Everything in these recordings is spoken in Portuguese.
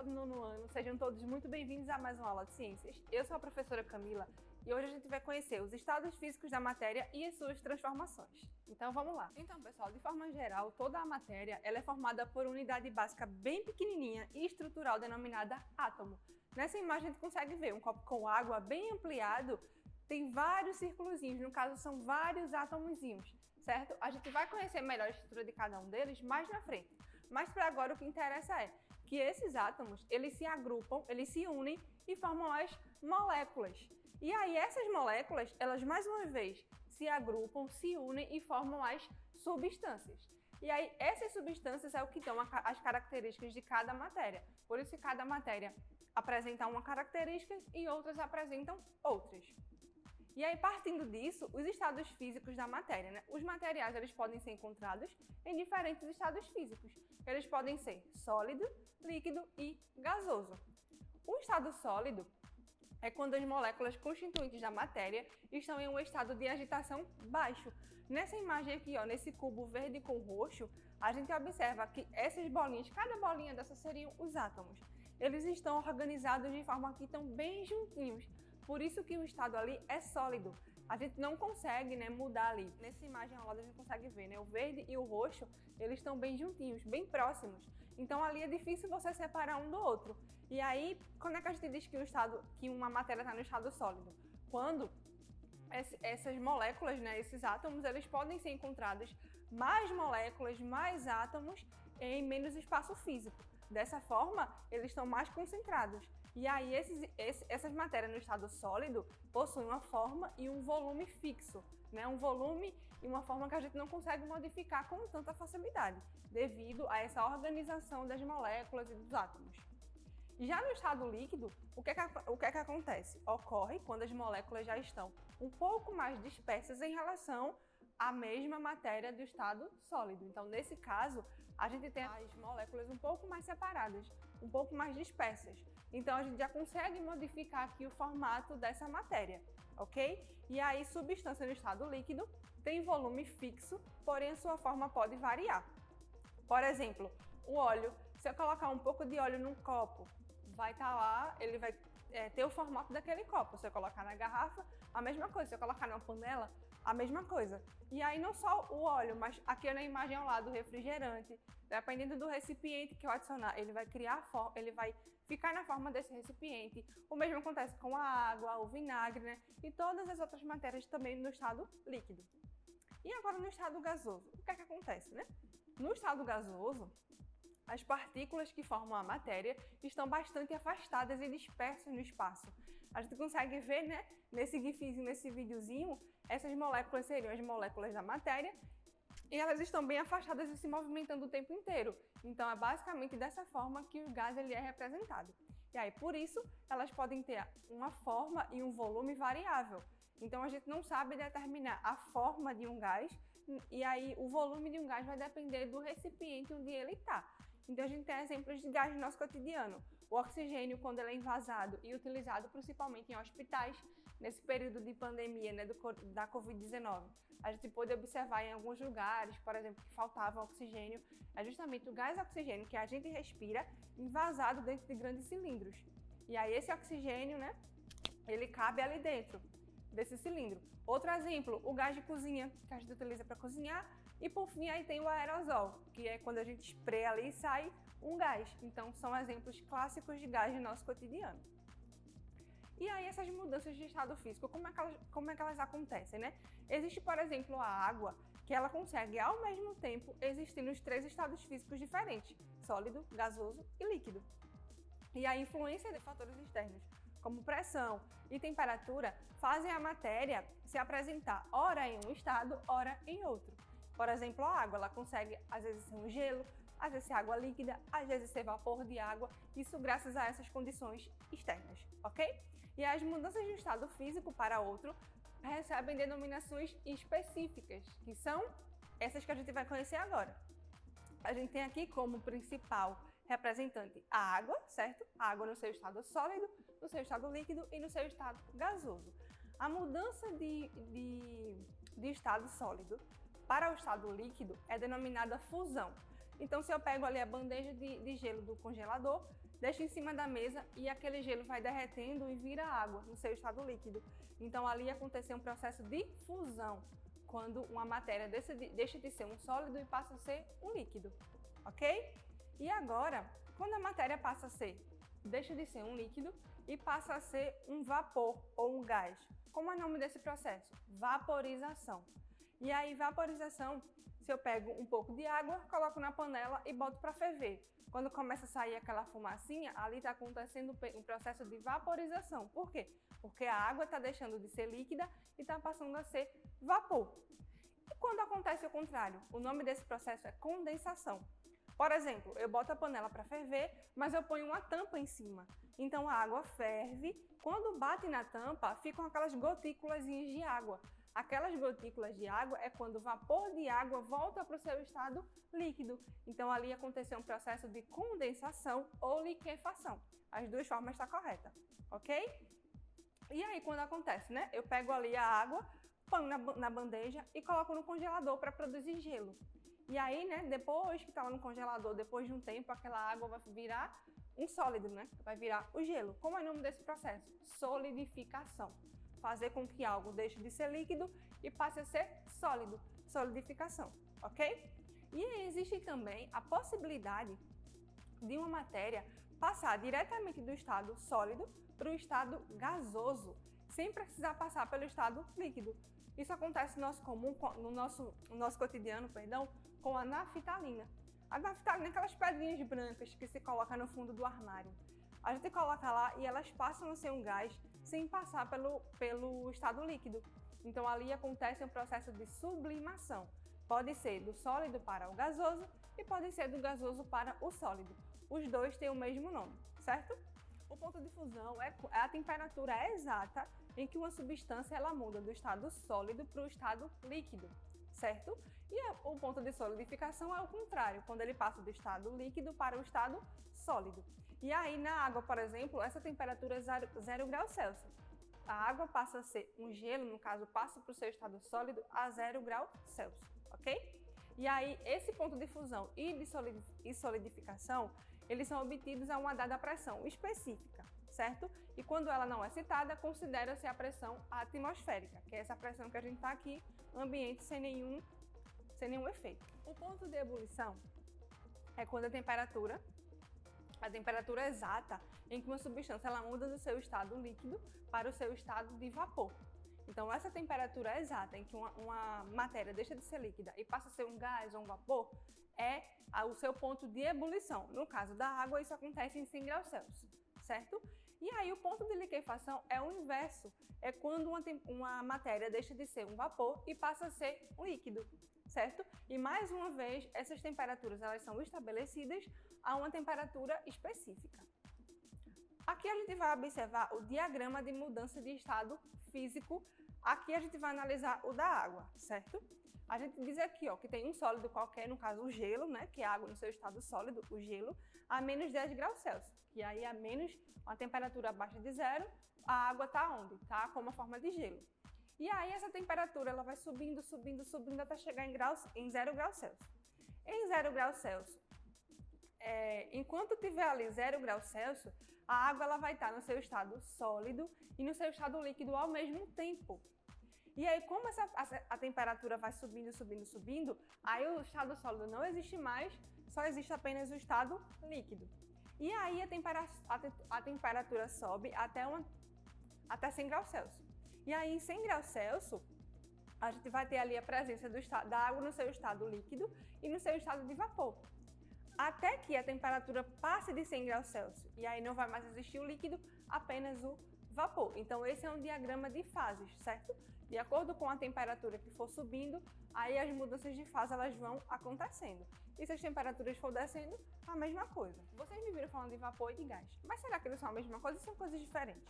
pessoal do nono ano, sejam todos muito bem-vindos a mais uma aula de ciências. Eu sou a professora Camila e hoje a gente vai conhecer os estados físicos da matéria e as suas transformações. Então vamos lá. Então pessoal, de forma geral, toda a matéria ela é formada por uma unidade básica bem pequenininha e estrutural denominada átomo. Nessa imagem a gente consegue ver um copo com água bem ampliado, tem vários círculozinhos, no caso são vários átomozinhos, certo? A gente vai conhecer melhor a estrutura de cada um deles mais na frente. Mas para agora o que interessa é que esses átomos, eles se agrupam, eles se unem e formam as moléculas. E aí essas moléculas, elas mais uma vez se agrupam, se unem e formam as substâncias. E aí essas substâncias é o que dão as características de cada matéria. Por isso que cada matéria apresenta uma característica e outras apresentam outras. E aí, partindo disso, os estados físicos da matéria, né? Os materiais eles podem ser encontrados em diferentes estados físicos. Eles podem ser sólido, líquido e gasoso. O estado sólido é quando as moléculas constituintes da matéria estão em um estado de agitação baixo. Nessa imagem aqui, ó, nesse cubo verde com roxo, a gente observa que essas bolinhas, cada bolinha dessas seriam os átomos. Eles estão organizados de forma que estão bem juntinhos. Por isso que o estado ali é sólido. A gente não consegue, né, mudar ali. Nessa imagem ao lado a gente consegue ver, né, o verde e o roxo, eles estão bem juntinhos, bem próximos. Então ali é difícil você separar um do outro. E aí, quando é que a gente diz que uma matéria está no estado sólido? Quando essas moléculas, né, esses átomos, eles podem ser encontrados mais moléculas, mais átomos em menos espaço físico. Dessa forma, eles estão mais concentrados. E aí essas matérias no estado sólido possuem uma forma e um volume fixo, né? Um volume e uma forma que a gente não consegue modificar com tanta facilidade, devido a essa organização das moléculas e dos átomos. Já no estado líquido, o que é que acontece? Ocorre quando as moléculas já estão um pouco mais dispersas em relação à mesma matéria do estado sólido. Então, nesse caso, a gente tem as moléculas um pouco mais separadas, um pouco mais dispersas. Então, a gente já consegue modificar aqui o formato dessa matéria, ok? E aí, substância no estado líquido tem volume fixo, porém a sua forma pode variar. Por exemplo, o óleo. Se eu colocar um pouco de óleo num copo, vai estar lá, ele vai ter o formato daquele copo. Se eu colocar na garrafa, a mesma coisa. Se eu colocar numa panela, a mesma coisa. E aí não só o óleo, mas aqui na imagem ao lado, o refrigerante, dependendo do recipiente que eu adicionar, ele vai ele vai ficar na forma desse recipiente. O mesmo acontece com a água, o vinagre, né? E todas as outras matérias também no estado líquido. E agora no estado gasoso, o que é que acontece, né? No estado gasoso, as partículas que formam a matéria estão bastante afastadas e dispersas no espaço. A gente consegue ver, né, nesse gifzinho, nesse videozinho, essas moléculas seriam as moléculas da matéria e elas estão bem afastadas e se movimentando o tempo inteiro. Então é basicamente dessa forma que o gás ele é representado. E aí, por isso, elas podem ter uma forma e um volume variável. Então a gente não sabe determinar a forma de um gás e aí o volume de um gás vai depender do recipiente onde ele está. Então a gente tem exemplos de gás no nosso cotidiano. O oxigênio, quando ele é envasado e utilizado principalmente em hospitais, nesse período de pandemia, né, da Covid-19, a gente pôde observar em alguns lugares, por exemplo, que faltava oxigênio, é justamente o gás oxigênio que a gente respira envasado dentro de grandes cilindros. E aí esse oxigênio, né, ele cabe ali dentro desse cilindro. Outro exemplo, o gás de cozinha, que a gente utiliza para cozinhar. E por fim, aí tem o aerosol, que é quando a gente espreia ali e sai um gás. Então, são exemplos clássicos de gás no nosso cotidiano. E aí, essas mudanças de estado físico, como é que elas acontecem, né? Existe, por exemplo, a água, que ela consegue, ao mesmo tempo, existir nos três estados físicos diferentes, sólido, gasoso e líquido. E a influência de fatores externos, como pressão e temperatura, fazem a matéria se apresentar ora em um estado, ora em outro. Por exemplo, a água, ela consegue às vezes ser um gelo, às vezes ser água líquida, às vezes ser vapor de água, isso graças a essas condições externas, ok? E as mudanças de um estado físico para outro recebem denominações específicas, que são essas que a gente vai conhecer agora. A gente tem aqui como principal representante a água, certo? A água no seu estado sólido, no seu estado líquido e no seu estado gasoso. A mudança de estado sólido para o estado líquido é denominada fusão. Então, se eu pego ali a bandeja de gelo do congelador deixa em cima da mesa e aquele gelo vai derretendo e vira água no seu estado líquido. Então ali aconteceu um processo de fusão, quando uma matéria deixa de ser um sólido e passa a ser um líquido, ok? E agora, quando a matéria deixa de ser um líquido e passa a ser um vapor ou um gás. Como é o nome desse processo? Vaporização. E aí, vaporização, se eu pego um pouco de água, coloco na panela e boto para ferver. Quando começa a sair aquela fumacinha, ali está acontecendo um processo de vaporização. Por quê? Porque a água está deixando de ser líquida e está passando a ser vapor. E quando acontece o contrário? O nome desse processo é condensação. Por exemplo, eu boto a panela para ferver, mas eu ponho uma tampa em cima. Então a água ferve, quando bate na tampa, ficam aquelas gotículas de água. Aquelas gotículas de água é quando o vapor de água volta para o seu estado líquido. Então ali aconteceu um processo de condensação ou liquefação. As duas formas estão corretas, ok? E aí quando acontece, né? Eu pego ali a água, ponho na bandeja e coloco no congelador para produzir gelo. E aí, né, depois que está lá no congelador, depois de um tempo, aquela água vai virar um sólido, né? Vai virar o gelo. Como é o nome desse processo? Solidificação. Fazer com que algo deixe de ser líquido e passe a ser sólido. Solidificação, ok? E existe também a possibilidade de uma matéria passar diretamente do estado sólido para o estado gasoso, sem precisar passar pelo estado líquido. Isso acontece no nosso cotidiano, com a naftalina. A naftalina é aquelas pedrinhas brancas que se coloca no fundo do armário. A gente coloca lá e elas passam a ser um gás sem passar pelo estado líquido. Então ali acontece um processo de sublimação. Pode ser do sólido para o gasoso e pode ser do gasoso para o sólido. Os dois têm o mesmo nome, certo? O ponto de fusão é a temperatura exata em que uma substância ela muda do estado sólido para o estado líquido, certo? E o ponto de solidificação é o contrário, quando ele passa do estado líquido para o estado sólido. E aí na água, por exemplo, essa temperatura é 0 graus Celsius. A água passa a ser um gelo, no caso, passa para o seu estado sólido a 0 graus Celsius, ok? E aí esse ponto de fusão e de solidificação, eles são obtidos a uma dada pressão específica, certo? E quando ela não é citada, considera-se a pressão atmosférica, que é essa pressão que a gente está aqui no ambiente sem nenhum efeito. O ponto de ebulição é quando a temperatura exata em que uma substância ela muda do seu estado líquido para o seu estado de vapor. Então, essa temperatura exata em que uma matéria deixa de ser líquida e passa a ser um gás ou um vapor é o seu ponto de ebulição. No caso da água, isso acontece em 100 graus Celsius, certo? E aí, o ponto de liquefação é o inverso. É quando uma matéria deixa de ser um vapor e passa a ser um líquido, certo? E mais uma vez, essas temperaturas elas são estabelecidas a uma temperatura específica. Aqui a gente vai observar o diagrama de mudança de estado físico. Aqui a gente vai analisar o da água, certo? A gente diz aqui, ó, que tem um sólido qualquer, no caso o gelo, né, que é a água no seu estado sólido, o gelo, a menos 10 graus Celsius. E aí a menos uma temperatura abaixo de zero, a água está onde? Está com uma forma de gelo. E aí essa temperatura ela vai subindo, subindo, subindo até chegar em 0 graus Celsius. Em 0 graus Celsius, enquanto tiver ali 0 graus Celsius, a água ela vai estar no seu estado sólido e no seu estado líquido ao mesmo tempo. E aí, como a temperatura vai subindo, subindo, subindo, aí o estado sólido não existe mais, só existe apenas o estado líquido. E aí a temperatura sobe até 100 graus Celsius. E aí, em 100 graus Celsius, a gente vai ter ali a presença da água no seu estado líquido e no seu estado de vapor. Até que a temperatura passe de 100 graus Celsius. E aí não vai mais existir o líquido, apenas o vapor. Então, esse é um diagrama de fases, certo? De acordo com a temperatura que for subindo, aí as mudanças de fase elas vão acontecendo. E se as temperaturas for descendo, a mesma coisa. Vocês me viram falando de vapor e de gás. Mas será que eles são a mesma coisa ou são coisas diferentes?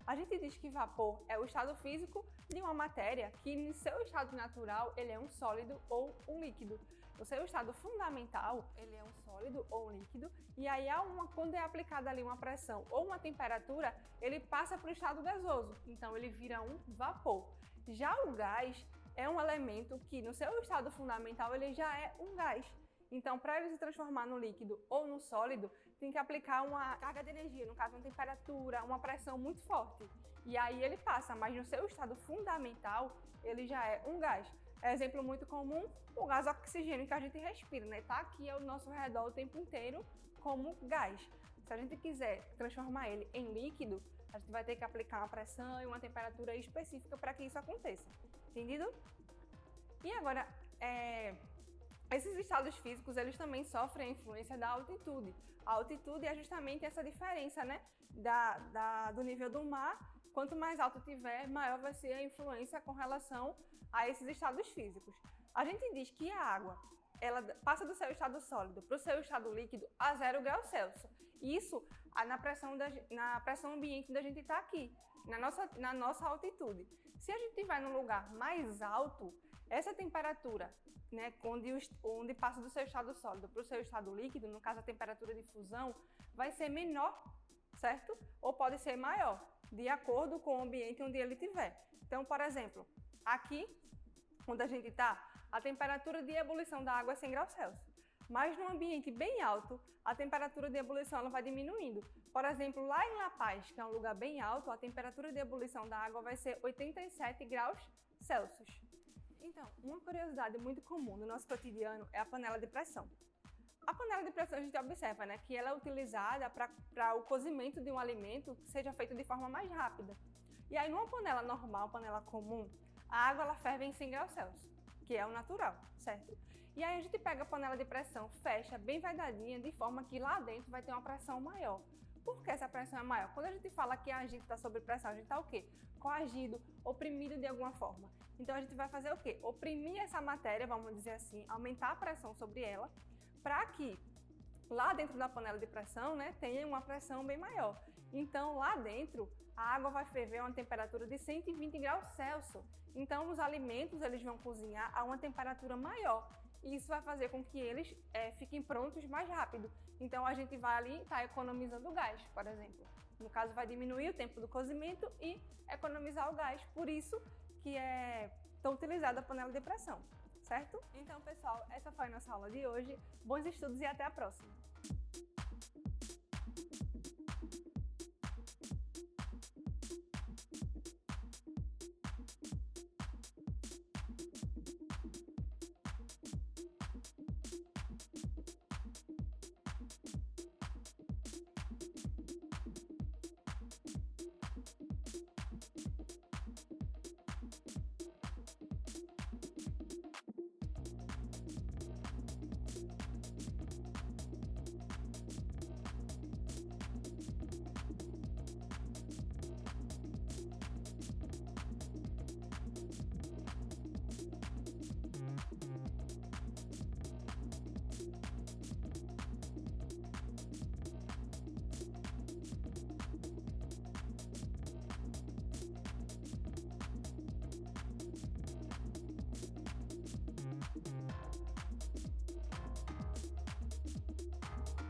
A gente diz que vapor é o estado físico de uma matéria que, em seu estado natural, ele é um sólido ou um líquido. O seu estado fundamental, ele é um sólido ou um líquido, e aí quando é aplicada ali uma pressão ou uma temperatura, ele passa para o estado gasoso, então ele vira um vapor. Já o gás é um elemento que, no seu estado fundamental, ele já é um gás. Então, para ele se transformar no líquido ou no sólido, tem que aplicar uma carga de energia, no caso uma temperatura, uma pressão muito forte. E aí ele passa, mas no seu estado fundamental, ele já é um gás. Exemplo muito comum, o gás oxigênio que a gente respira, né? Tá aqui ao nosso redor o tempo inteiro como gás. Se a gente quiser transformar ele em líquido, a gente vai ter que aplicar uma pressão e uma temperatura específica para que isso aconteça. Entendido? E agora, esses estados físicos, eles também sofrem a influência da altitude. A altitude é justamente essa diferença, né, do nível do mar. Quanto mais alto tiver, maior vai ser a influência com relação a esses estados físicos. A gente diz que a água, ela passa do seu estado sólido para o seu estado líquido a 0 graus Celsius. Isso na pressão ambiente da gente está aqui, na nossa altitude. Se a gente estiver num lugar mais alto, essa temperatura, né, onde passa do seu estado sólido para o seu estado líquido, no caso a temperatura de fusão, vai ser menor, certo? Ou pode ser maior, de acordo com o ambiente onde ele estiver. Então, por exemplo, aqui onde a gente está, a temperatura de ebulição da água é 100 graus Celsius. Mas num ambiente bem alto, a temperatura de ebulição ela vai diminuindo. Por exemplo, lá em La Paz, que é um lugar bem alto, a temperatura de ebulição da água vai ser 87 graus Celsius. Então, uma curiosidade muito comum no nosso cotidiano é a panela de pressão. A panela de pressão a gente observa, né, que ela é utilizada para o cozimento de um alimento que seja feito de forma mais rápida. E aí, numa panela normal, panela comum, a água ela ferve em 100 graus Celsius, que é o natural, certo? E aí a gente pega a panela de pressão, fecha bem vedadinha, de forma que lá dentro vai ter uma pressão maior. Por que essa pressão é maior? Quando a gente fala que a gente está sob pressão, a gente está o quê? Coagido, oprimido de alguma forma. Então a gente vai fazer o quê? Oprimir essa matéria, vamos dizer assim, aumentar a pressão sobre ela, para que lá dentro da panela de pressão, né, tenha uma pressão bem maior. Então lá dentro a água vai ferver a uma temperatura de 120 graus Celsius. Então os alimentos eles vão cozinhar a uma temperatura maior. E isso vai fazer com que eles fiquem prontos mais rápido. Então a gente vai ali estar economizando gás, por exemplo. No caso, vai diminuir o tempo do cozimento e economizar o gás. Por isso que é tão utilizada a panela de pressão, certo? Então, pessoal, essa foi a nossa aula de hoje. Bons estudos e até a próxima!